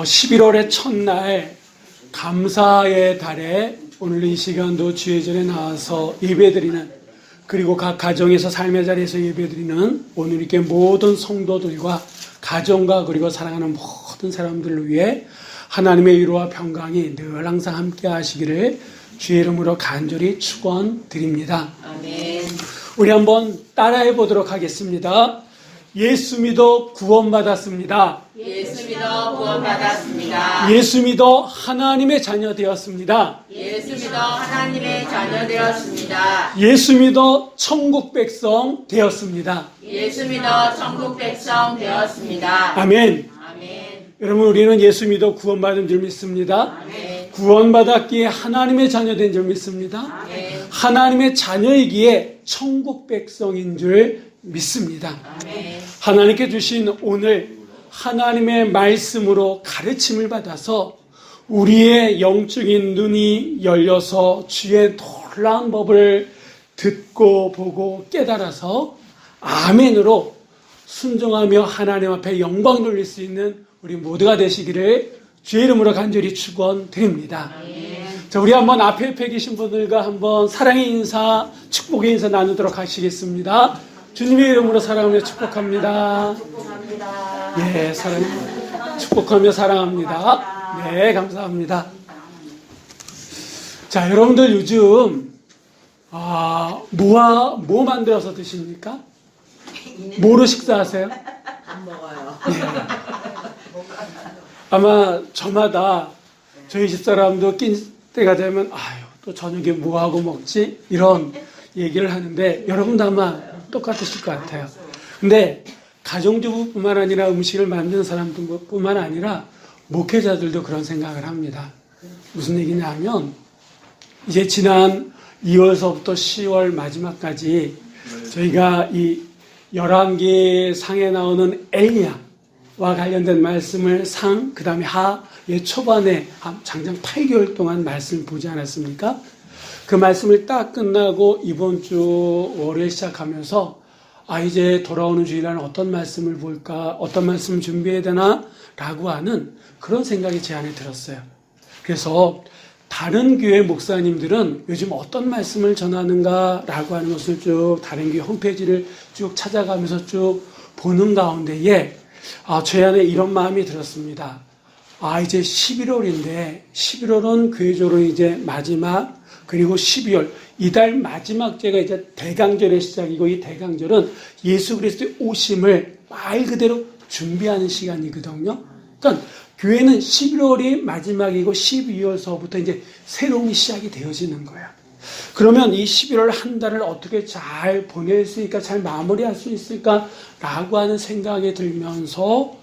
11월의 첫날 감사의 달에 오늘 이 시간도 주의 전에 나와서 예배드리는, 그리고 각 가정에서 삶의 자리에서 예배드리는 오늘 이렇게 모든 성도들과 가정과 그리고 사랑하는 모든 사람들을 위해 하나님의 위로와 평강이 늘 항상 함께 하시기를 주의 이름으로 간절히 축원드립니다. 아멘. 우리 한번 따라해 보도록 하겠습니다. 예수 믿어 구원받았습니다. 예수 믿어 구원받았습니다. 예수 믿어 하나님의 자녀 되었습니다. 예수 믿어 하나님의 자녀 되었습니다. 예수 믿어 천국 백성 되었습니다. 예수 믿어 천국 백성 되었습니다. 아멘. 아멘. 여러분, 우리는 예수 믿어 구원받은 줄 믿습니다. 아멘. 구원받았기에 하나님의 자녀 된 줄 믿습니다. 아멘. 하나님의 자녀이기에 천국 백성인 줄 믿습니다. 아멘. 하나님께 주신 오늘 하나님의 말씀으로 가르침을 받아서 우리의 영적인 눈이 열려서 주의 놀라운 법을 듣고 보고 깨달아서 아멘으로 순종하며 하나님 앞에 영광 돌릴 수 있는 우리 모두가 되시기를 주의 이름으로 간절히 축원드립니다. 자, 우리 한번 앞에 계신 분들과 한번 사랑의 인사, 축복의 인사 나누도록 하시겠습니다. 주님의 이름으로 사랑하며 축복합니다. 예, 축복하며 사랑합니다. 네, 감사합니다. 자, 여러분들 요즘 뭐 만들어서 드십니까? 뭐로 식사하세요? 안 먹어요. 예. 아마 저마다 저희 집사람도 낀 때가 되면 또 저녁에 뭐하고 먹지? 이런 얘기를 하는데 여러분도 아마 똑같으실 것 같아요. 근데 가정주부뿐만 아니라 음식을 만드는 사람뿐만 아니라 목회자들도 그런 생각을 합니다. 무슨 얘기냐 하면 이제 지난 2월서부터 10월 마지막까지 저희가 이 열왕기 상에 나오는 엘리야와 관련된 말씀을 그 다음에 하의 초반에 장장 8개월 동안 말씀을 보지 않았습니까? 그 말씀을 딱 끝나고 이번 주 월요일 시작하면서 이제 돌아오는 주일날 어떤 말씀을 볼까, 어떤 말씀을 준비해야 되나 라고 하는 그런 생각이 제 안에 들었어요. 그래서 다른 교회 목사님들은 요즘 어떤 말씀을 전하는가 라고 하는 것을 쭉 다른 교회 홈페이지를 쭉 찾아가면서 쭉 보는 가운데에 제 안에 이런 마음이 들었습니다. 이제 11월인데 11월은 교회적으로 이제 마지막, 그리고 12월 이달 마지막 주가 이제 대강절의 시작이고, 이 대강절은 예수 그리스도의 오심을 말 그대로 준비하는 시간이거든요. 그러니까 교회는 11월이 마지막이고 12월서부터 이제 새로운 시작이 되어지는 거예요. 그러면 이 11월 한 달을 어떻게 잘 보낼 수 있을까, 잘 마무리할 수 있을까라고 하는 생각이 들면서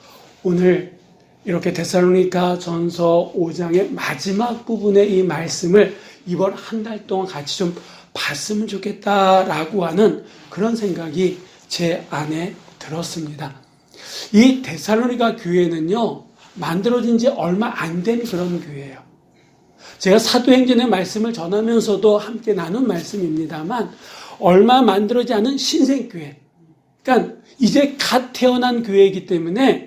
오늘 이렇게 데살로니가 전서 5장의 마지막 부분의 이 말씀을 이번 한 달 동안 같이 좀 봤으면 좋겠다라고 하는 그런 생각이 제 안에 들었습니다. 이 데살로니가 교회는요, 만들어진 지 얼마 안 된 그런 교회예요. 제가 사도행전의 말씀을 전하면서도 함께 나눈 말씀입니다만, 얼마 만들어지지 않은 신생교회. 그러니까 이제 갓 태어난 교회이기 때문에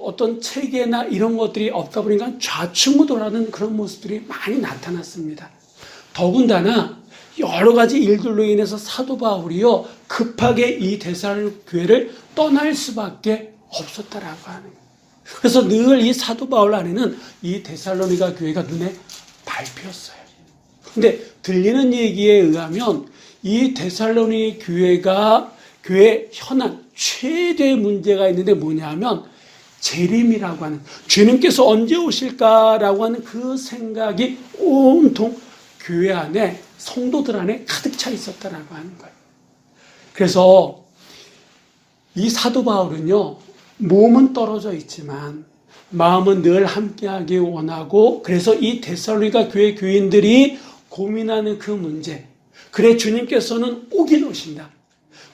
어떤 체계나 이런 것들이 없다 보니까 좌충우돌하는 그런 모습들이 많이 나타났습니다. 더군다나 여러 가지 일들로 인해서 사도 바울이요, 급하게 이 데살로니가 교회를 떠날 수밖에 없었다라고 하는 거예요. 그래서 늘 이 사도 바울 안에는 이 데살로니가 교회가 눈에 밟혔어요. 근데 들리는 얘기에 의하면 이 데살로니가 교회 현안 최대의 문제가 있는데 뭐냐면 재림이라고 하는, 주님께서 언제 오실까라고 하는 그 생각이 온통 교회 안에, 성도들 안에 가득 차 있었다라고 하는 거예요. 그래서 이 사도 바울은요, 몸은 떨어져 있지만 마음은 늘 함께하기 원하고, 그래서 이 데살로니가 교회 교인들이 고민하는 그 문제, 그래 주님께서는 오긴 오신다.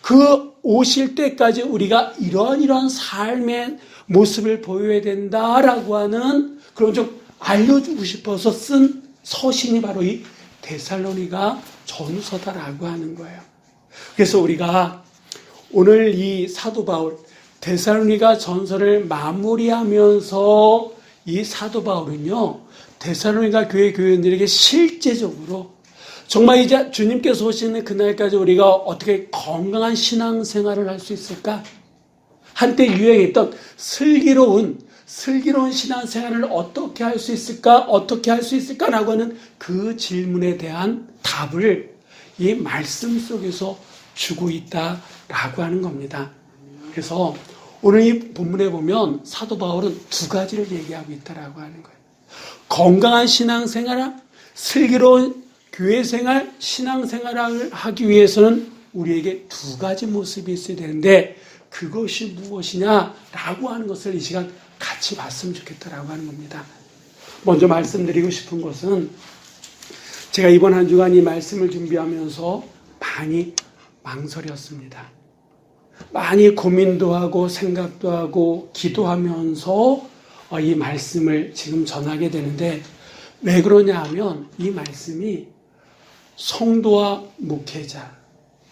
그 오실 때까지 우리가 이러한 삶의 모습을 보여야 된다라고 하는 그런 좀 알려주고 싶어서 쓴 서신이 바로 이 데살로니가 전서다라고 하는 거예요. 그래서 우리가 오늘 이 사도 바울 데살로니가 전서를 마무리하면서 이 사도 바울은요, 데살로니가 교회 교인들에게 실제적으로 정말 이제 주님께서 오시는 그날까지 우리가 어떻게 건강한 신앙생활을 할 수 있을까? 한때 유행했던 슬기로운 신앙생활을 어떻게 할 수 있을까? 어떻게 할 수 있을까라고 하는 그 질문에 대한 답을 이 말씀 속에서 주고 있다라고 하는 겁니다. 그래서 오늘 이 본문에 보면 사도 바울은 두 가지를 얘기하고 있다라고 하는 거예요. 건강한 신앙생활, 슬기로운 교회생활, 신앙생활을 하기 위해서는 우리에게 두 가지 모습이 있어야 되는데 그것이 무엇이냐라고 하는 것을 이 시간 같이 봤으면 좋겠다라고 하는 겁니다. 먼저 말씀드리고 싶은 것은 제가 이번 한 주간 이 말씀을 준비하면서 많이 망설였습니다. 많이 고민도 하고 생각도 하고 기도하면서 이 말씀을 지금 전하게 되는데 왜 그러냐 하면 이 말씀이 성도와 목회자,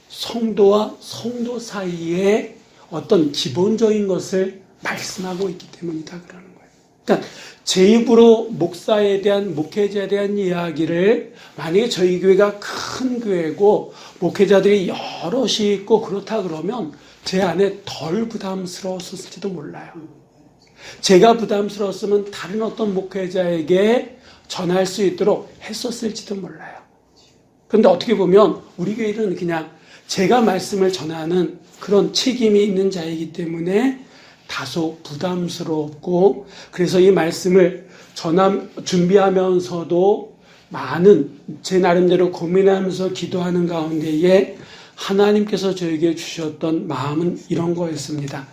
성도와 성도 사이에 어떤 기본적인 것을 말씀하고 있기 때문이다 그러는 거예요. 그러니까 제 입으로 목사에 대한 목회자에 대한 이야기를 만약에 저희 교회가 큰 교회고 목회자들이 여럿이 있고 그렇다 그러면 제 안에 덜 부담스러웠을지도 몰라요. 제가 부담스러웠으면 다른 어떤 목회자에게 전할 수 있도록 했었을지도 몰라요. 그런데 어떻게 보면 우리 교회는 그냥 제가 말씀을 전하는 그런 책임이 있는 자이기 때문에 다소 부담스럽고 그래서 이 말씀을 준비하면서도 많은 제 나름대로 고민하면서 기도하는 가운데에 하나님께서 저에게 주셨던 마음은 이런 거였습니다.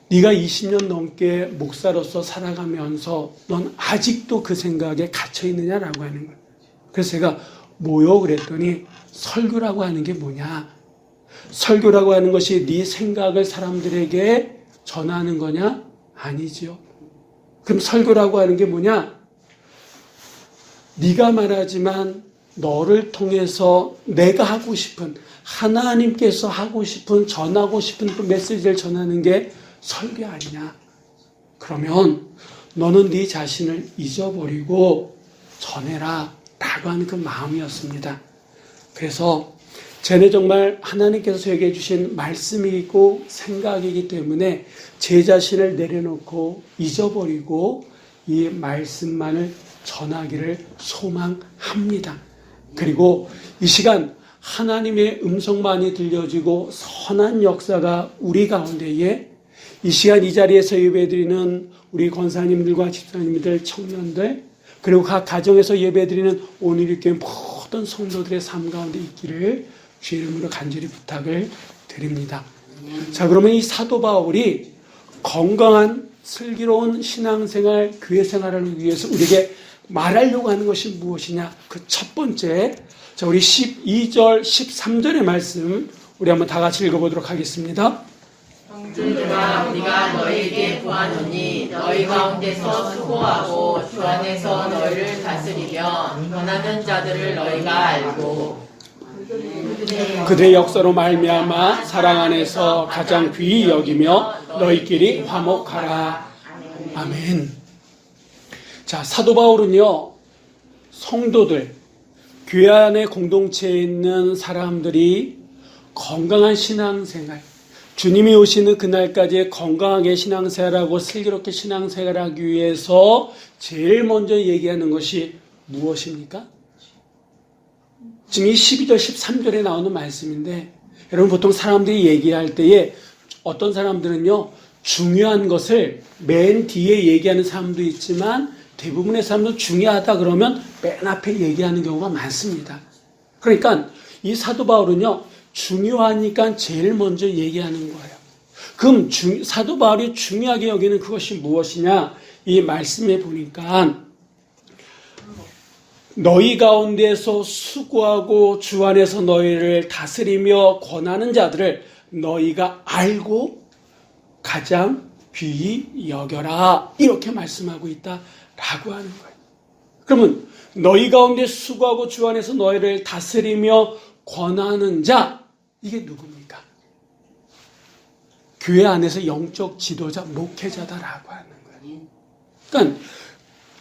네가 20년 넘게 목사로서 살아가면서 넌 아직도 그 생각에 갇혀 있느냐라고 하는 거예요. 그래서 제가 뭐요? 그랬더니 설교라고 하는 게 뭐냐? 설교라고 하는 것이 네 생각을 사람들에게 전하는 거냐? 아니지요. 그럼 설교라고 하는 게 뭐냐? 네가 말하지만 너를 통해서 내가 하고 싶은 하나님께서 하고 싶은 전하고 싶은 그 메시지를 전하는 게 설교 아니냐? 그러면 너는 네 자신을 잊어버리고 전해라 라고 하는 그 마음이었습니다. 그래서 쟤는 정말 하나님께서 저에게 주신 말씀이고 생각이기 때문에 제 자신을 내려놓고 잊어버리고 이 말씀만을 전하기를 소망합니다. 그리고 이 시간 하나님의 음성만이 들려지고 선한 역사가 우리 가운데에 이 시간 이 자리에서 예배드리는 우리 권사님들과 집사님들, 청년들 그리고 각 가정에서 예배드리는 오늘 이 교회 모든 성도들의 삶 가운데 있기를 주의 이름으로 간절히 부탁을 드립니다. 자, 그러면 이 사도 바울이 건강한 슬기로운 신앙생활, 교회생활을 위해서 우리에게 말하려고 하는 것이 무엇이냐? 그 첫 번째, 자, 우리 12절, 13절의 말씀 우리 한번 다 같이 읽어보도록 하겠습니다. 형제들아 우리가 너희에게 구하노니 너희 가운데서 수고하고 주 안에서 너희를 다스리며 권하는 자들을 너희가 알고 그들의 역사로 말미암아 사랑 안에서 가장 귀히 여기며 너희끼리 화목하라. 아멘. 자, 사도 바울은요, 성도들, 교회 안에 공동체에 있는 사람들이 건강한 신앙생활, 주님이 오시는 그날까지 건강하게 신앙생활하고 슬기롭게 신앙생활하기 위해서 제일 먼저 얘기하는 것이 무엇입니까? 지금 이 12절, 13절에 나오는 말씀인데 여러분 보통 사람들이 얘기할 때에 어떤 사람들은요 중요한 것을 맨 뒤에 얘기하는 사람도 있지만 대부분의 사람들은 중요하다 그러면 맨 앞에 얘기하는 경우가 많습니다. 그러니까 이 사도 바울은요 중요하니까 제일 먼저 얘기하는 거예요. 그럼 사도 바울이 중요하게 여기는 그것이 무엇이냐? 이 말씀에 보니까 너희 가운데서 수고하고 주 안에서 너희를 다스리며 권하는 자들을 너희가 알고 가장 귀히 여겨라. 이렇게 말씀하고 있다라고 하는 거예요. 그러면 너희 가운데 수고하고 주 안에서 너희를 다스리며 권하는 자, 이게 누굽니까? 교회 안에서 영적 지도자, 목회자다라고 하는 거예요. 그러니까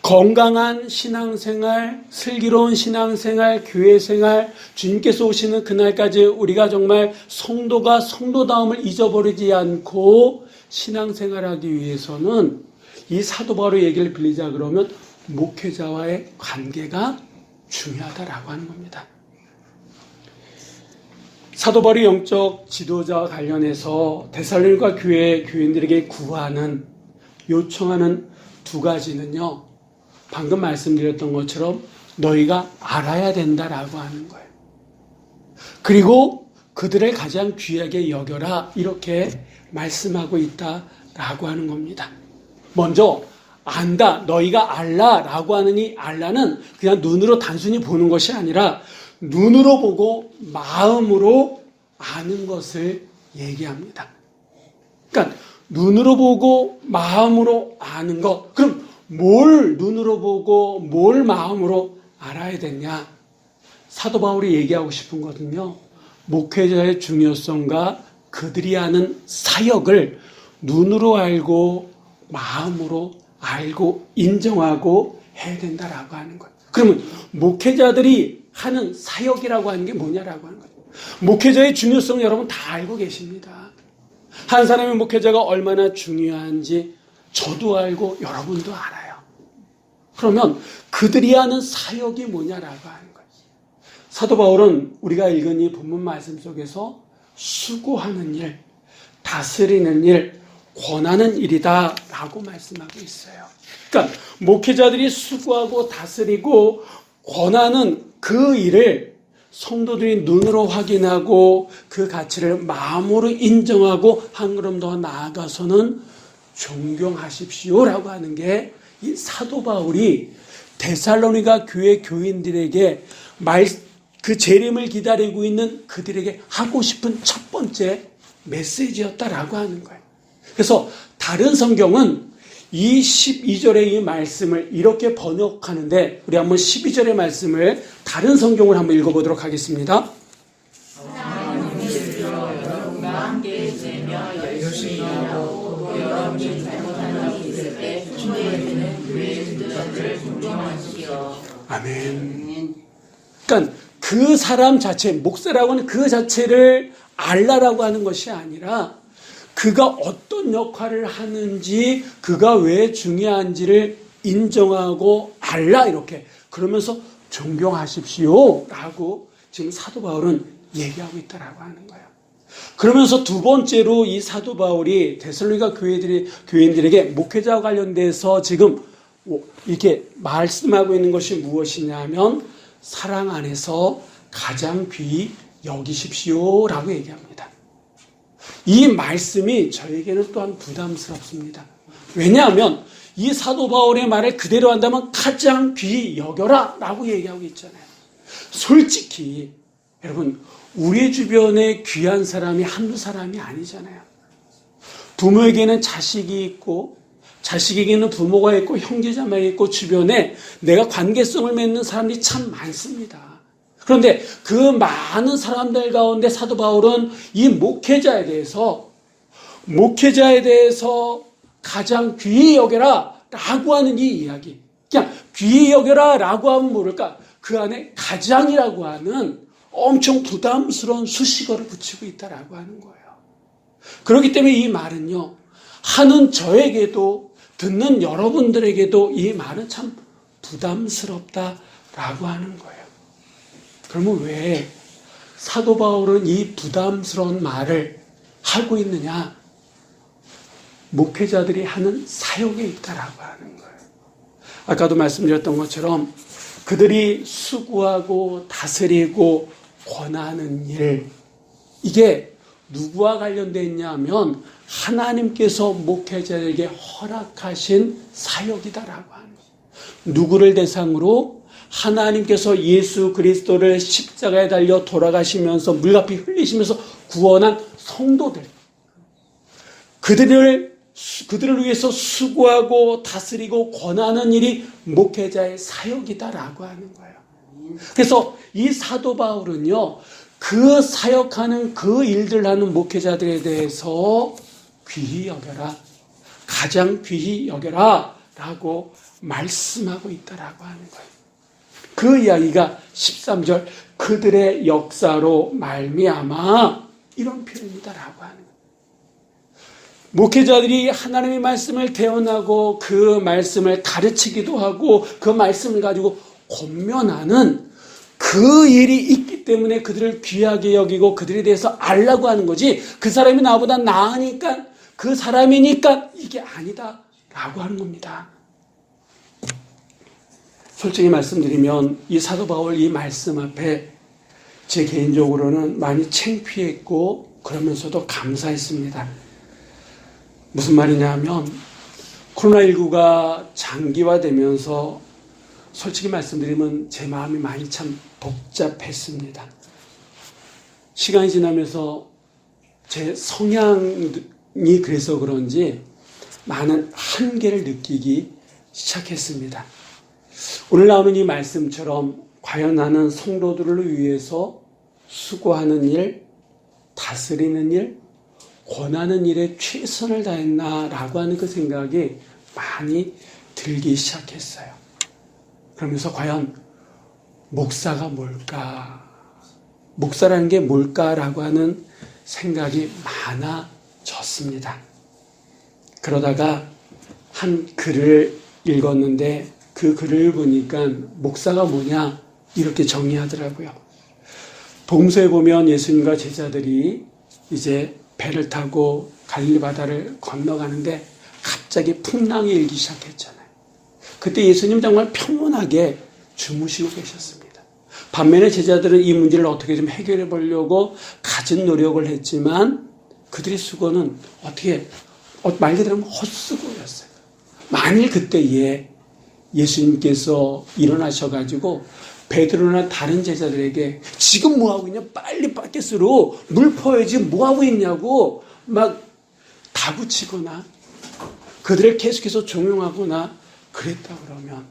건강한 신앙생활, 슬기로운 신앙생활, 교회생활, 주님께서 오시는 그날까지 우리가 정말 성도가 성도다움을 잊어버리지 않고 신앙생활하기 위해서는 이 사도 바울의 얘기를 빌리자 그러면 목회자와의 관계가 중요하다라고 하는 겁니다. 사도 바울의 영적 지도자와 관련해서 데살로니가 교회 교인들에게 구하는, 요청하는 두 가지는요, 방금 말씀드렸던 것처럼 너희가 알아야 된다라고 하는 거예요. 그리고 그들을 가장 귀하게 여겨라, 이렇게 말씀하고 있다라고 하는 겁니다. 먼저 안다, 너희가 알라라고 하는 이 알라는 그냥 눈으로 단순히 보는 것이 아니라 눈으로 보고 마음으로 아는 것을 얘기합니다. 그러니까 눈으로 보고 마음으로 아는 것. 그럼 뭘 눈으로 보고 뭘 마음으로 알아야 되냐? 사도 바울이 얘기하고 싶은 거는요, 목회자의 중요성과 그들이 하는 사역을 눈으로 알고 마음으로 알고 인정하고 해야 된다라고 하는 거예요. 그러면 목회자들이 하는 사역이라고 하는 게 뭐냐라고 하는 거예요. 목회자의 중요성 여러분 다 알고 계십니다. 한 사람의 목회자가 얼마나 중요한지 저도 알고 여러분도 알아요. 그러면 그들이 하는 사역이 뭐냐라고 하는 거예요. 사도 바울은 우리가 읽은 이 본문 말씀 속에서 수고하는 일, 다스리는 일, 권하는 일이다 라고 말씀하고 있어요. 그러니까 목회자들이 수고하고 다스리고 권하는 그 일을 성도들이 눈으로 확인하고 그 가치를 마음으로 인정하고 한 걸음 더 나아가서는 존경하십시오라고 하는 게 이 사도 바울이 데살로니가 교회 교인들에게 그 재림을 기다리고 있는 그들에게 하고 싶은 첫 번째 메시지였다라고 하는 거예요. 그래서 다른 성경은 이 12절의 이 말씀을 이렇게 번역하는데 우리 한번 12절의 말씀을 다른 성경을 한번 읽어보도록 하겠습니다. 하나님의 여러분과 함께 지내며 열심히 일하고 또 여러분이 잘못한 일이 있을 때 주님에게는 교회의 지도자들을 존경하시오. 아멘. 그러니까 그 사람 자체, 목사라고 하는 그 자체를 알라라고 하는 것이 아니라 그가 어떤 역할을 하는지, 그가 왜 중요한지를 인정하고 알라, 이렇게 그러면서 존경하십시오라고 지금 사도 바울은 얘기하고 있다라고 하는 거예요. 그러면서 두 번째로 이 사도 바울이 데살로니가 교인들에게 목회자와 관련돼서 지금 이렇게 말씀하고 있는 것이 무엇이냐면 사랑 안에서 가장 귀히 여기십시오라고 얘기합니다. 이 말씀이 저에게는 또한 부담스럽습니다. 왜냐하면 이 사도 바울의 말을 그대로 한다면 가장 귀히 여겨라 라고 얘기하고 있잖아요. 솔직히 여러분, 우리 주변에 귀한 사람이 한두 사람이 아니잖아요. 부모에게는 자식이 있고, 자식에게는 부모가 있고, 형제자매가 있고, 주변에 내가 관계성을 맺는 사람들이 참 많습니다. 그런데 그 많은 사람들 가운데 사도 바울은 이 목회자에 대해서 가장 귀히 여겨라 라고 하는 이 이야기. 그냥 귀히 여겨라 라고 하면 모를까? 그 안에 가장이라고 하는 엄청 부담스러운 수식어를 붙이고 있다라고 하는 거예요. 그렇기 때문에 이 말은요, 하는 저에게도 듣는 여러분들에게도 이 말은 참 부담스럽다라고 하는 거예요. 그러면 왜 사도 바울은 이 부담스러운 말을 하고 있느냐? 목회자들이 하는 사역에 있다라고 하는 거예요. 아까도 말씀드렸던 것처럼 그들이 수고하고 다스리고 권하는 일, 이게 누구와 관련되어 있냐면 하나님께서 목회자에게 허락하신 사역이다라고 하는 거예요. 누구를 대상으로? 하나님께서 예수 그리스도를 십자가에 달려 돌아가시면서 물값이 흘리시면서 구원한 성도들, 그들을 위해서 수고하고 다스리고 권하는 일이 목회자의 사역이다라고 하는 거예요. 그래서 이 사도 바울은요, 그 사역하는 그 일들 하는 목회자들에 대해서 귀히 여겨라. 가장 귀히 여겨라. 라고 말씀하고 있다라고 하는 거예요. 그 이야기가 13절 그들의 역사로 말미암아 이런 표현이다라고 하는 거예요. 목회자들이 하나님의 말씀을 대언하고 그 말씀을 가르치기도 하고 그 말씀을 가지고 권면하는 그 일이 있기 때문에 그들을 귀하게 여기고 그들에 대해서 알라고 하는 거지, 그 사람이 나보다 나으니까 그 사람이니까 이게 아니다 라고 하는 겁니다. 솔직히 말씀드리면 이 사도 바울 이 말씀 앞에 제 개인적으로는 많이 창피했고 그러면서도 감사했습니다. 무슨 말이냐 하면 코로나19가 장기화되면서 솔직히 말씀드리면 제 마음이 많이 참 복잡했습니다. 시간이 지나면서 제 성향이 그래서 그런지 많은 한계를 느끼기 시작했습니다. 오늘 나오는 이 말씀처럼 과연 나는 성도들을 위해서 수고하는 일, 다스리는 일, 권하는 일에 최선을 다했나라고 하는 그 생각이 많이 들기 시작했어요. 그러면서 과연 목사가 뭘까? 목사라는 게 뭘까라고 하는 생각이 많아졌습니다. 그러다가 한 글을 읽었는데 그 글을 보니까 목사가 뭐냐 이렇게 정의하더라고요. 복음서에 보면 예수님과 제자들이 이제 배를 타고 갈릴리 바다를 건너가는데 갑자기 풍랑이 일기 시작했잖아요. 그때 예수님 정말 평온하게 주무시고 계셨습니다. 반면에 제자들은 이 문제를 어떻게 좀 해결해 보려고 갖은 노력을 했지만 그들의 수고는 말 그대로 헛수고였어요. 만일 그때에 예수님께서 일어나셔가지고 베드로나 다른 제자들에게 지금 뭐하고 있냐? 빨리 바켓으로 물 퍼야지 뭐하고 있냐고 막 다구치거나 그들을 계속해서 종용하거나 그랬다 그러면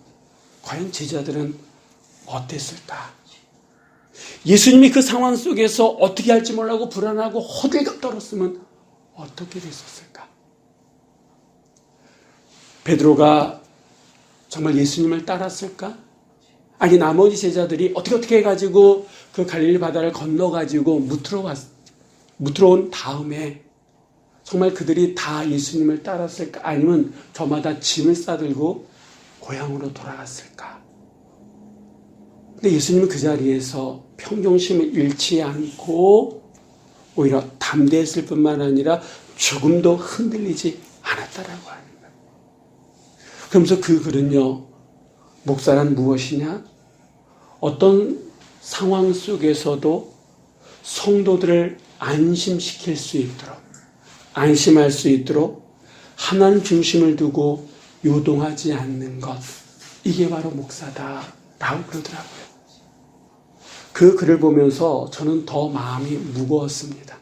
과연 제자들은 어땠을까? 예수님이 그 상황 속에서 어떻게 할지 몰라고 불안하고 호들갑 떨었으면 어떻게 됐었을까? 베드로가 정말 예수님을 따랐을까? 아니 나머지 제자들이 어떻게 해가지고 그 갈릴리 바다를 건너가지고 무트러 온 다음에 정말 그들이 다 예수님을 따랐을까? 아니면 저마다 짐을 싸들고 고향으로 돌아갔을까? 근데 예수님은 그 자리에서 평정심을 잃지 않고 오히려 담대했을 뿐만 아니라 조금도 흔들리지 않았다라고 하는 거예요. 그러면서 그 글은요, 목사란 무엇이냐? 어떤 상황 속에서도 성도들을 안심시킬 수 있도록, 안심할 수 있도록 하나님 중심을 두고 요동하지 않는 것, 이게 바로 목사다라고 그러더라고요. 그 글을 보면서 저는 더 마음이 무거웠습니다.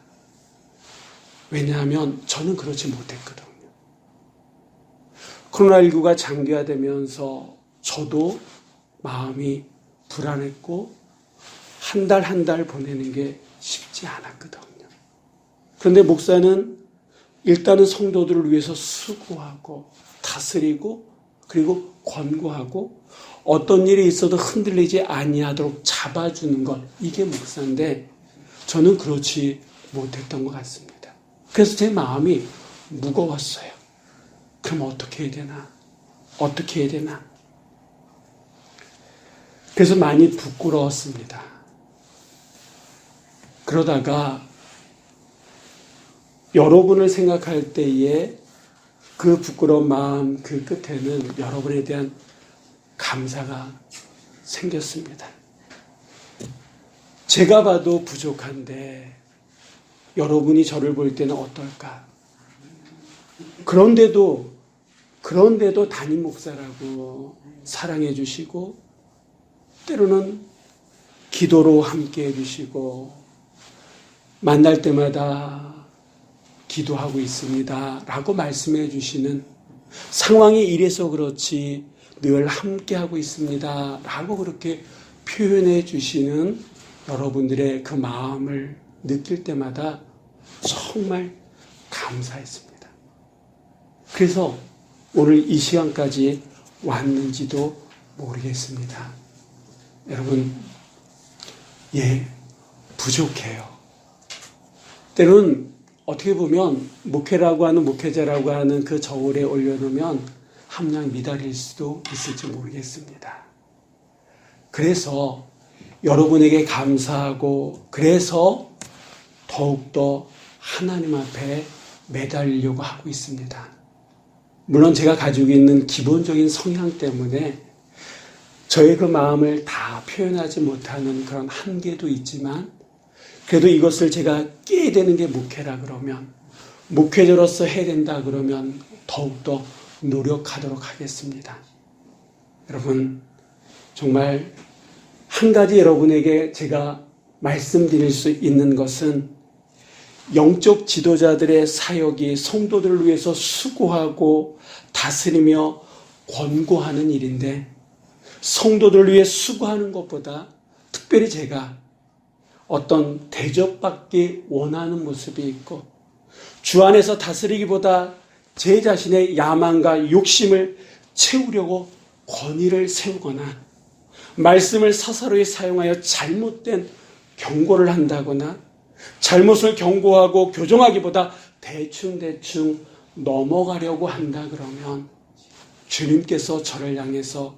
왜냐하면 저는 그렇지 못했거든요. 코로나19가 장기화되면서 저도 마음이 불안했고 한 달 한 달 보내는 게 쉽지 않았거든요. 그런데 목사는 일단은 성도들을 위해서 수고하고 다스리고 그리고 권고하고 어떤 일이 있어도 흔들리지 아니하도록 잡아주는 것, 이게 목사인데 저는 그렇지 못했던 것 같습니다. 그래서 제 마음이 무거웠어요. 그럼 어떻게 해야 되나? 어떻게 해야 되나? 그래서 많이 부끄러웠습니다. 그러다가 여러분을 생각할 때에 그 부끄러운 마음 그 끝에는 여러분에 대한 감사가 생겼습니다. 제가 봐도 부족한데 여러분이 저를 볼 때는 어떨까? 그런데도 담임 목사라고 사랑해 주시고 때로는 기도로 함께 해주시고 만날 때마다 기도하고 있습니다 라고 말씀해 주시는, 상황이 이래서 그렇지 늘 함께하고 있습니다 라고 그렇게 표현해 주시는 여러분들의 그 마음을 느낄 때마다 정말 감사했습니다. 그래서 오늘 이 시간까지 왔는지도 모르겠습니다. 여러분, 부족해요. 때로는 어떻게 보면 목회라고 하는 목회자라고 하는 그 저울에 올려놓으면 함량 미달일 수도 있을지 모르겠습니다. 그래서 여러분에게 감사하고 그래서 더욱더 하나님 앞에 매달리려고 하고 있습니다. 물론 제가 가지고 있는 기본적인 성향 때문에 저의 그 마음을 다 표현하지 못하는 그런 한계도 있지만 그래도 이것을 제가 깨야 되는 게 목회라 그러면 목회자로서 해야 된다 그러면 더욱더 노력하도록 하겠습니다. 여러분 정말 한 가지 여러분에게 제가 말씀드릴 수 있는 것은 영적 지도자들의 사역이 성도들을 위해서 수고하고 다스리며 권고하는 일인데 성도들을 위해 수고하는 것보다 특별히 제가 어떤 대접받기 원하는 모습이 있고 주 안에서 다스리기보다 제 자신의 야망과 욕심을 채우려고 권위를 세우거나 말씀을 사사로이 사용하여 잘못된 경고를 한다거나 잘못을 경고하고 교정하기보다 대충대충 넘어가려고 한다 그러면 주님께서 저를 향해서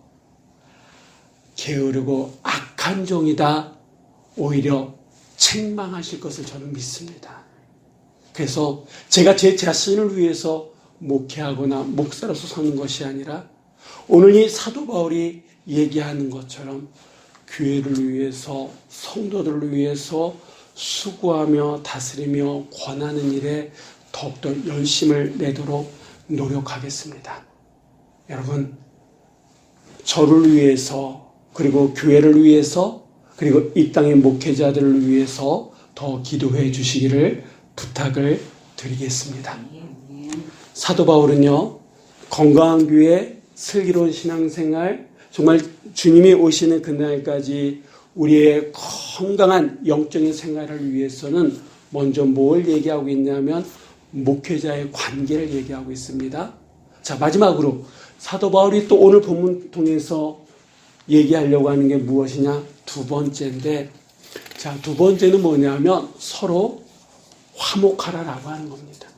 게으르고 악한 종이다 오히려 책망하실 것을 저는 믿습니다. 그래서 제가 제 자신을 위해서 목회하거나 목사로서 서는 것이 아니라 오늘 이 사도 바울이 얘기하는 것처럼 교회를 위해서 성도들을 위해서 수고하며 다스리며 권하는 일에 더욱더 열심을 내도록 노력하겠습니다. 여러분 저를 위해서 그리고 교회를 위해서 그리고 이 땅의 목회자들을 위해서 더 기도해 주시기를 부탁을 드리겠습니다. 사도 바울은요 건강한 교회, 슬기로운 신앙생활, 정말 주님이 오시는 그날까지 우리의 건강한 영적인 생활을 위해서는 먼저 뭘 얘기하고 있냐면 목회자의 관계를 얘기하고 있습니다. 자, 마지막으로 사도 바울이 또 오늘 본문 통해서 얘기하려고 하는 게 무엇이냐? 두 번째인데, 자, 두 번째는 뭐냐면 서로 화목하라라고 하는 겁니다.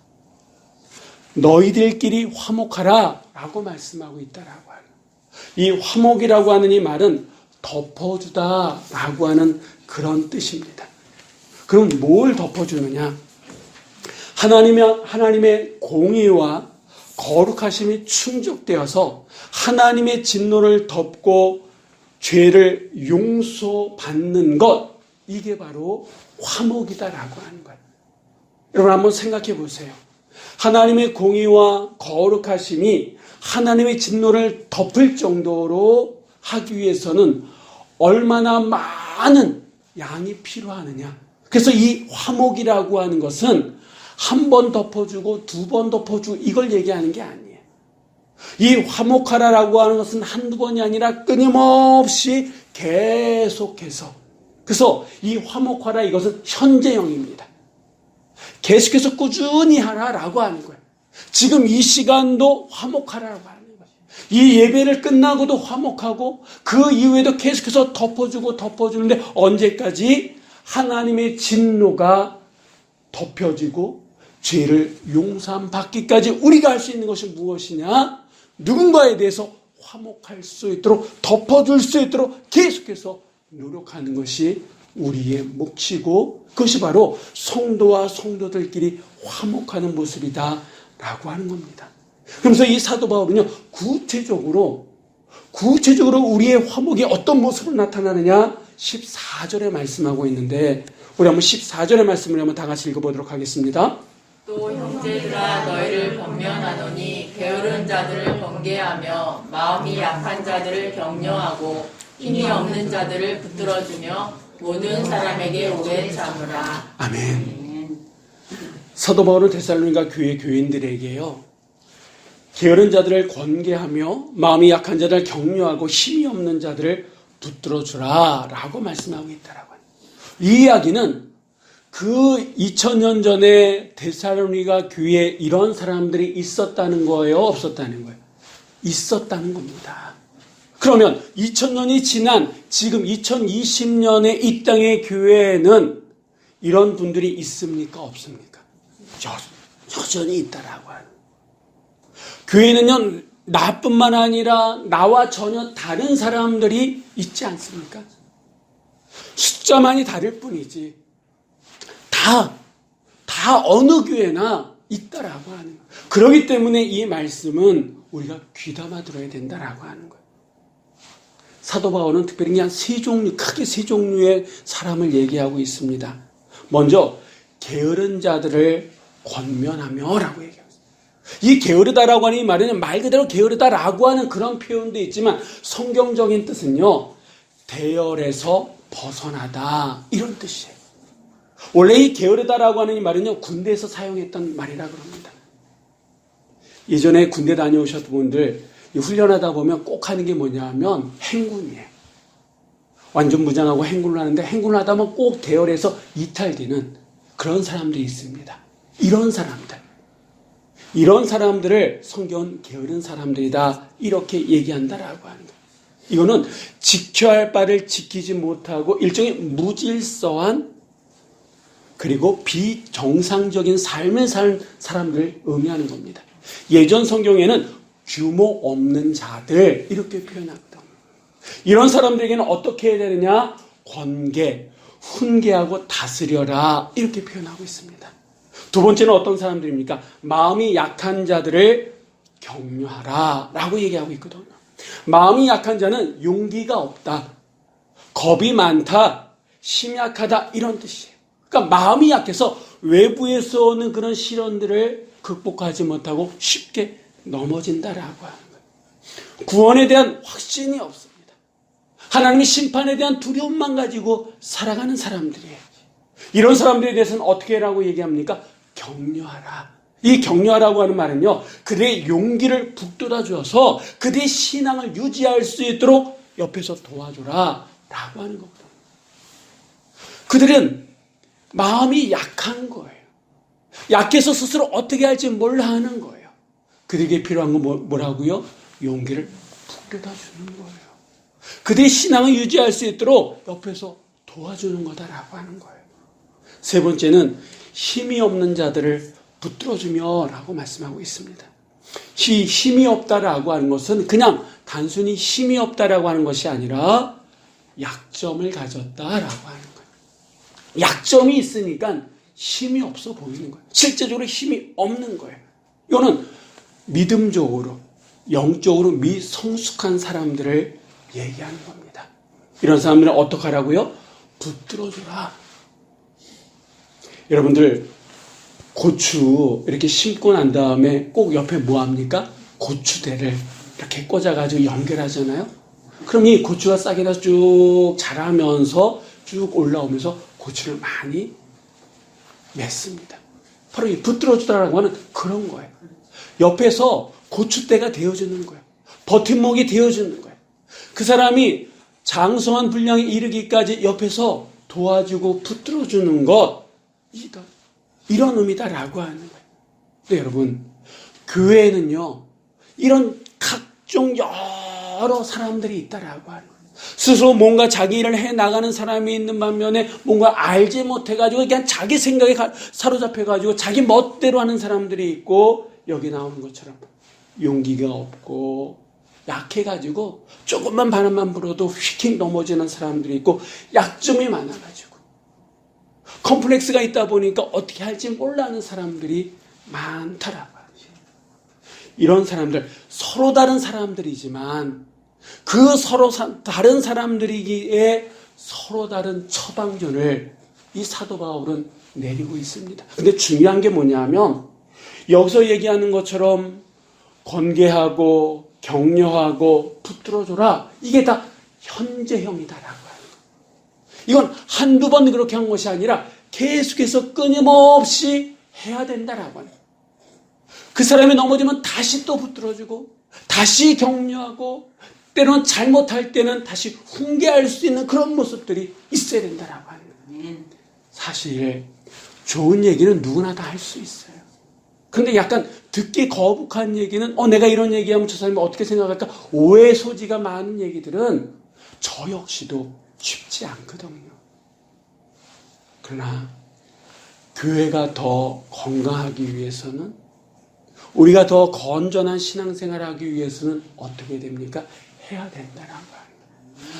너희들끼리 화목하라라고 말씀하고 있다라고 하는. 이 화목이라고 하는 이 말은 덮어주다라고 하는 그런 뜻입니다. 그럼 뭘 덮어주느냐? 하나님의 공의와 거룩하심이 충족되어서 하나님의 진노를 덮고 죄를 용서받는 것, 이게 바로 화목이다라고 하는 거예요. 여러분 한번 생각해 보세요. 하나님의 공의와 거룩하심이 하나님의 진노를 덮을 정도로 하기 위해서는 얼마나 많은 양이 필요하느냐. 그래서 이 화목이라고 하는 것은 한 번 덮어주고 두 번 덮어주고 이걸 얘기하는 게 아니에요. 이 화목하라라고 하는 것은 한두 번이 아니라 끊임없이 계속해서. 그래서 이 화목하라 이것은 현재형입니다. 계속해서 꾸준히 하라라고 하는 거예요. 지금 이 시간도 화목하라라고 하는 거예요. 이 예배를 끝나고도 화목하고 그 이후에도 계속해서 덮어주는데 언제까지? 하나님의 진노가 덮여지고 죄를 용서받기까지 우리가 할 수 있는 것이 무엇이냐? 누군가에 대해서 화목할 수 있도록 덮어줄 수 있도록 계속해서 노력하는 것이 우리의 몫이고 그것이 바로 성도와 성도들끼리 화목하는 모습이다 라고 하는 겁니다. 그러면서 이 사도 바울은요 구체적으로 우리의 화목이 어떤 모습으로 나타나느냐 14절에 말씀하고 있는데 우리 한번 14절의 말씀을 한번 다 같이 읽어보도록 하겠습니다. 또 형제들아 너희를 권면하노니 게으른 자들을 번개하며 마음이 약한 자들을 격려하고 힘이 없는 자들을 붙들어주며 모든 사람에게 오래 참으라. 아멘. 사도 바울은 데살로니가 교회 교인들에게요 게으른 자들을 권계하며 마음이 약한 자들을 격려하고 힘이 없는 자들을 붙들어주라 라고 말씀하고 있다라고. 이 이야기는 그 2000년 전에 데살로니가 교회에 이런 사람들이 있었다는 거예요? 없었다는 거예요? 있었다는 겁니다. 그러면 2000년이 지난 지금 2020년에 이 땅의 교회에는 이런 분들이 있습니까? 없습니까? 여전히 있다라고 하는. 교회는요, 나뿐만 아니라 나와 전혀 다른 사람들이 있지 않습니까? 숫자만이 다를 뿐이지. 다 어느 교회나 있다라고 하는 거예요. 그렇기 때문에 이 말씀은 우리가 귀담아 들어야 된다라고 하는 거예요. 사도 바울은 특별히 그냥 크게 세 종류의 사람을 얘기하고 있습니다. 먼저 게으른 자들을 권면하며라고 얘기하고 있어요. 이 게으르다라고 하는 이 말은 말 그대로 게으르다라고 하는 그런 표현도 있지만 성경적인 뜻은요, 대열에서 벗어나다 이런 뜻이에요. 원래 이 게으르다라고 하는 이 말은요, 군대에서 사용했던 말이라 그럽니다. 예전에 군대 다녀오셨던 분들 훈련하다 보면 꼭 하는 게 뭐냐면 행군이에요. 완전 무장하고 행군을 하는데 행군을 하다 보면 꼭 대열에서 이탈되는 그런 사람들이 있습니다. 이런 사람들을 성경은 게으른 사람들이다 이렇게 얘기한다라고 하는 거예요. 이거는 지켜야 할 바를 지키지 못하고 일종의 무질서한 그리고 비정상적인 삶을 산 사람들을 의미하는 겁니다. 예전 성경에는 규모 없는 자들 이렇게 표현하거든요. 이런 사람들에게는 어떻게 해야 되느냐? 권계, 훈계하고 다스려라 이렇게 표현하고 있습니다. 두 번째는 어떤 사람들입니까? 마음이 약한 자들을 격려하라 라고 얘기하고 있거든요. 마음이 약한 자는 용기가 없다, 겁이 많다, 심약하다 이런 뜻이에요. 그러니까 마음이 약해서 외부에서 오는 그런 시련들을 극복하지 못하고 쉽게 넘어진다라고 하는 거예요. 구원에 대한 확신이 없습니다. 하나님의 심판에 대한 두려움만 가지고 살아가는 사람들이에요. 이런 사람들에 대해서는 어떻게 하라고 얘기합니까? 격려하라. 이 격려하라고 하는 말은요, 그들의 용기를 북돋아 주어서 그들의 신앙을 유지할 수 있도록 옆에서 도와줘라 라고 하는 거거든요. 그들은 마음이 약한 거예요. 약해서 스스로 어떻게 할지 몰라 하는 거예요. 그들에게 필요한 건 뭐라고요? 용기를 북돋아 주는 거예요. 그들의 신앙을 유지할 수 있도록 옆에서 도와주는 거다라고 하는 거예요. 세 번째는 힘이 없는 자들을 붙들어주며 라고 말씀하고 있습니다. 힘이 없다라고 하는 것은 그냥 단순히 힘이 없다라고 하는 것이 아니라 약점을 가졌다라고 하는 거예요. 약점이 있으니까 힘이 없어 보이는 거예요. 실제적으로 힘이 없는 거예요. 이거는 믿음적으로, 영적으로 미성숙한 사람들을 얘기하는 겁니다. 이런 사람들은 어떻게 하라고요? 붙들어주라. 여러분들 고추 이렇게 심고 난 다음에 꼭 옆에 뭐 합니까? 고추대를 이렇게 꽂아가지고 연결하잖아요. 그럼 이 고추가 싹에다 쭉 자라면서 쭉 올라오면서 고추를 많이 맺습니다. 바로 이 붙들어주다라고 하는 그런 거예요. 옆에서 고추대가 되어주는 거예요. 버팀목이 되어주는 거예요. 그 사람이 장성한 분량에 이르기까지 옆에서 도와주고 붙들어주는 것, 이런 의미다라고 하는 거예요. 근데 여러분, 교회에는요, 이런 각종 여러 사람들이 있다라고 하는 거예요. 스스로 뭔가 자기 일을 해나가는 사람이 있는 반면에 뭔가 알지 못해가지고 그냥 자기 생각에 사로잡혀가지고 자기 멋대로 하는 사람들이 있고, 여기 나오는 것처럼 용기가 없고 약해가지고 조금만 바람만 불어도 휙 넘어지는 사람들이 있고, 약점이 많아가지고 컴플렉스가 있다 보니까 어떻게 할지 몰라하는 사람들이 많더라고요. 이런 사람들, 서로 다른 사람들이지만 그 서로 다른 사람들이기에 서로 다른 처방전을 이 사도 바울은 내리고 있습니다. 근데 중요한 게 뭐냐면 여기서 얘기하는 것처럼 권계하고 격려하고 붙들어줘라, 이게 다 현재형이다라고 하는 거예요. 이건 한두 번 그렇게 한 것이 아니라 계속해서 끊임없이 해야 된다라고 하는 거예요. 그 사람이 넘어지면 다시 또 붙들어주고 다시 격려하고 때로는 잘못할 때는 다시 훈계할 수 있는 그런 모습들이 있어야 된다라고 하는 거예요. 사실 좋은 얘기는 누구나 다 할 수 있어요. 근데 약간 듣기 거북한 얘기는 내가 이런 얘기하면 저 사람이 어떻게 생각할까? 오해 소지가 많은 얘기들은 저 역시도 쉽지 않거든요. 그러나 교회가 더 건강하기 위해서는, 우리가 더 건전한 신앙생활을 하기 위해서는 어떻게 됩니까? 해야 된다는 거예요.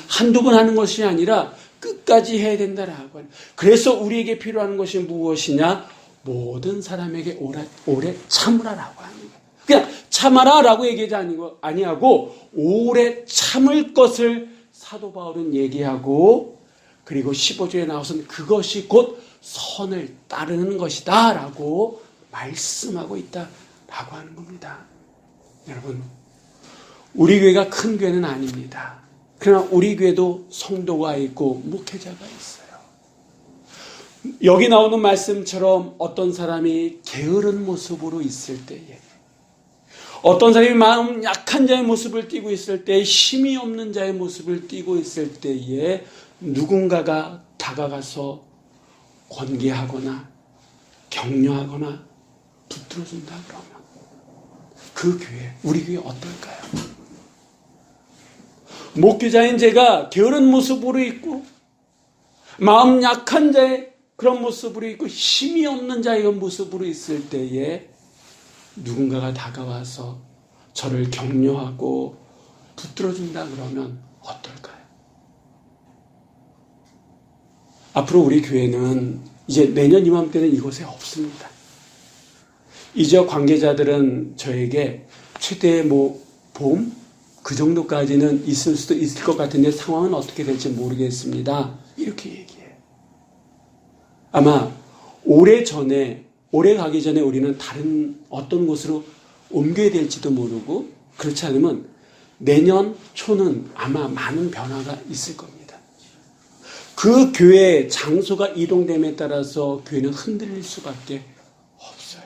한두 번 하는 것이 아니라 끝까지 해야 된다라고 하는. 그래서 우리에게 필요한 것이 무엇이냐? 모든 사람에게 오래 참으라라고 하는 거예요. 그냥 참아라라고 얘기하지 아니하고 오래 참을 것을 사도 바울은 얘기하고, 그리고 15절에 나와서는 그것이 곧 선을 따르는 것이다 라고 말씀하고 있다라고 하는 겁니다. 여러분, 우리 교회가 큰 교회는 아닙니다. 그러나 우리 교회도 성도가 있고 목회자가 있어요. 여기 나오는 말씀처럼 어떤 사람이 게으른 모습으로 있을 때에, 어떤 사람이 마음 약한 자의 모습을 띠고 있을 때, 힘이 없는 자의 모습을 띠고 있을 때에 누군가가 다가가서 권계하거나 격려하거나 붙들어준다 그러면 그 교회, 우리 교회 어떨까요? 목회자인 제가 게으른 모습으로 있고 마음 약한 자의 그런 모습으로 있고 힘이 없는 자의 모습으로 있을 때에 누군가가 다가와서 저를 격려하고 붙들어준다 그러면 어떨까요? 앞으로 우리 교회는 이제 내년 이맘때는 이곳에 없습니다. 이 지역 관계자들은 저에게 최대 봄? 그 정도까지는 있을 수도 있을 것 같은데 상황은 어떻게 될지 모르겠습니다. 이렇게 얘기해요. 아마 올해 가기 전에 우리는 다른 어떤 곳으로 옮겨야 될지도 모르고, 그렇지 않으면 내년 초는 아마 많은 변화가 있을 겁니다. 그 교회 장소가 이동됨에 따라서 교회는 흔들릴 수밖에 없어요.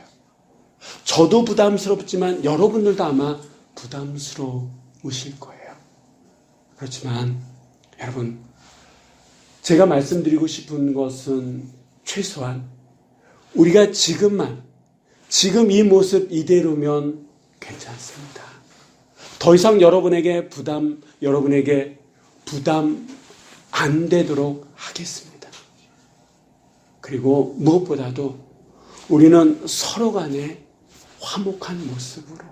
저도 부담스럽지만 여러분들도 아마 부담스러우실 거예요. 그렇지만 여러분, 제가 말씀드리고 싶은 것은 최소한 우리가 지금 이 모습 이대로면 괜찮습니다. 더 이상 여러분에게 부담 안 되도록 하겠습니다. 그리고 무엇보다도 우리는 서로 간에 화목한 모습으로,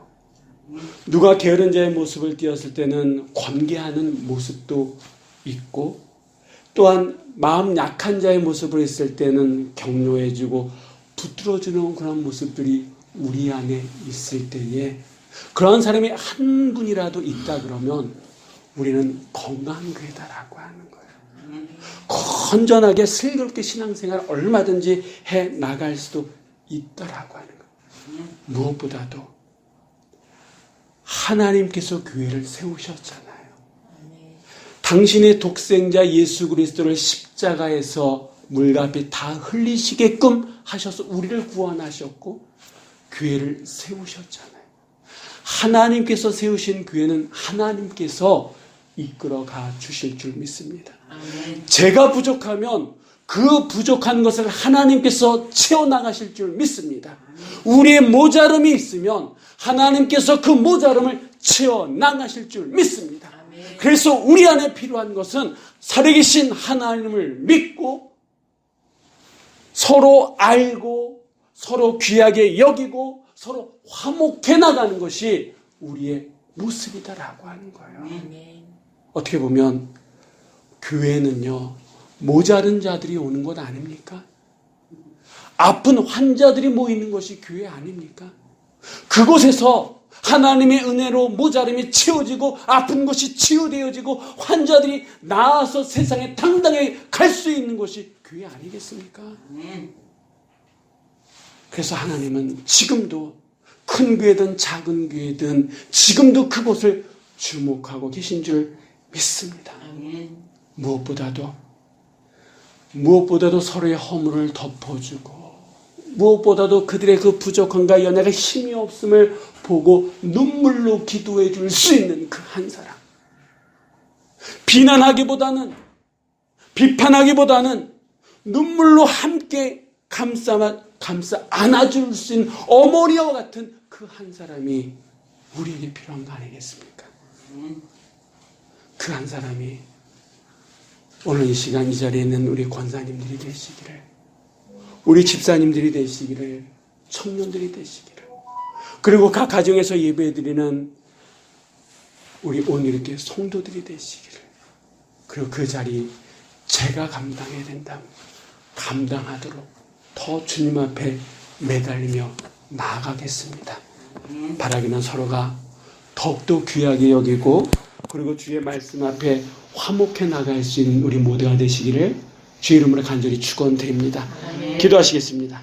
누가 게으른 자의 모습을 띄었을 때는 권계하는 모습도 있고, 또한 마음 약한 자의 모습을 했을 때는 격려해주고 붙들어주는 그런 모습들이 우리 안에 있을 때에, 그런 사람이 한 분이라도 있다 그러면 우리는 건강한 교회다라고 하는 거예요. 건전하게 슬기롭게 신앙생활을 얼마든지 해 나갈 수도 있다라고 하는 거예요. 무엇보다도 하나님께서 교회를 세우셨잖아요. 당신의 독생자 예수 그리스도를 십자가에서 물과 피 다 흘리시게끔 하셔서 우리를 구원하셨고 교회를 세우셨잖아요. 하나님께서 세우신 교회는 하나님께서 이끌어가 주실 줄 믿습니다. 아멘. 제가 부족하면 그 부족한 것을 하나님께서 채워나가실 줄 믿습니다. 우리의 모자름이 있으면 하나님께서 그 모자름을 채워나가실 줄 믿습니다. 그래서 우리 안에 필요한 것은 살아계신 하나님을 믿고 서로 알고 서로 귀하게 여기고 서로 화목해 나가는 것이 우리의 모습이다라고 하는 거예요. 어떻게 보면 교회는요, 모자른 자들이 오는 것 아닙니까? 아픈 환자들이 모이는 것이 교회 아닙니까? 그곳에서 하나님의 은혜로 모자름이 채워지고 아픈 것이 치유되어지고 환자들이 나아서 세상에 당당히 갈 수 있는 것이 교회 아니겠습니까? 그래서 하나님은 지금도 큰 교회든 작은 교회든 지금도 그곳을 주목하고 계신 줄 믿습니다. 무엇보다도 서로의 허물을 덮어주고, 무엇보다도 그들의 그 부족함과 연약과 힘이 없음을 보고 눈물로 기도해 줄 수 있는 그 한 사람. 비난하기보다는, 비판하기보다는 눈물로 함께 감싸 안아줄 수 있는 어머니와 같은 그 한 사람이 우리에게 필요한 거 아니겠습니까? 그 한 사람이 오늘 이 시간 이 자리에 있는 우리 권사님들이 되시기를, 우리 집사님들이 되시기를, 청년들이 되시기를, 그리고 각 가정에서 예배드리는 우리 오늘 이렇게 성도들이 되시기를, 그리고 그 자리 제가 감당해야 된다면 감당하도록 더 주님 앞에 매달리며 나아가겠습니다. 바라기는 서로가 더욱더 귀하게 여기고, 그리고 주의 말씀 앞에 화목해 나갈 수 있는 우리 모두가 되시기를 주의 이름으로 간절히 축원드립니다. 기도하시겠습니다.